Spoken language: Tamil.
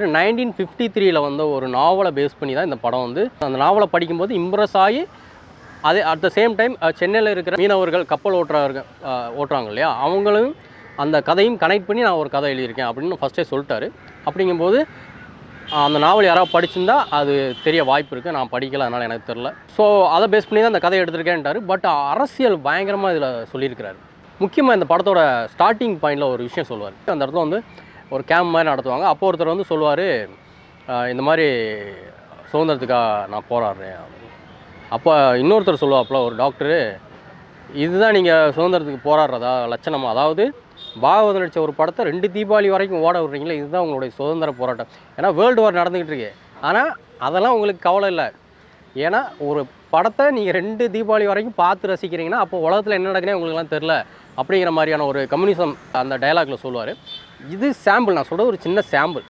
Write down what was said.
1953 வந்த ஒரு நாவலை பேஸ் பண்ணி தான் இந்த படம் வந்து அந்த நாவலை படிக்கும்போது இம்ப்ரெஸ் ஆகி அதே அட் த சேம் டைம் சென்னையில் இருக்கிற மீனவர்கள் கப்பல் ஓட்டுறாங்க இல்லையா அவங்களும் அந்த கதையும் கனெக்ட் பண்ணி நான் ஒரு கதை எழுதியிருக்கேன் அப்படின்னு ஃபஸ்ட்டே சொல்லிட்டாரு. அப்படிங்கும்போது அந்த நாவல் யாராவது படிச்சிருந்தா அது தெரிய வாய்ப்பு இருக்குது. நான் படிக்கல, அதனால் எனக்கு தெரில. ஸோ அதை பேஸ் பண்ணி தான் அந்த கதை எடுத்திருக்கேன்ட்டார். பட் அரசியல் பயங்கரமாக இதில் சொல்லியிருக்கிறாரு. முக்கியமாக இந்த படத்தோட ஸ்டார்டிங் பாயிண்டில் ஒரு விஷயம் சொல்லுவார். அந்த இடத்துல வந்து ஒரு கேம்ப் மாதிரி நடத்துவாங்க. அப்போ ஒருத்தர் வந்து சொல்லுவார், இந்த மாதிரி சுதந்திரத்துக்காக நான் போராடுறேன். அப்போ இன்னொருத்தர் சொல்லுவாப்புல, ஒரு டாக்டரு, இதுதான் நீங்கள் சுதந்திரத்துக்கு போராடுறதா லட்சணமா? அதாவது பாகவதர் நடித்த ஒரு படத்தை 2 தீபாவளி வரைக்கும் ஓட விடுறீங்களே, இதுதான் உங்களுடைய சுதந்திர போராட்டம். ஏன்னா வேர்ல்டு வார் நடந்துக்கிட்டு இருக்கு. ஆனால் அதெல்லாம் உங்களுக்கு கவலை இல்லை. ஏன்னா ஒரு படத்தை நீங்கள் 2 தீபாவளி வரைக்கும் பார்த்து ரசிக்கிறீங்கன்னா அப்போ உலகத்தில் என்ன நடக்குதுன்னே உங்களுக்குலாம் தெரில அப்படிங்கிற மாதிரியான ஒரு கம்யூனிசம் அந்த டயலாக்ல சொல்லுவார். இது சாம்பிள், நான் சொல்கிறது ஒரு சின்ன சாம்பிள்.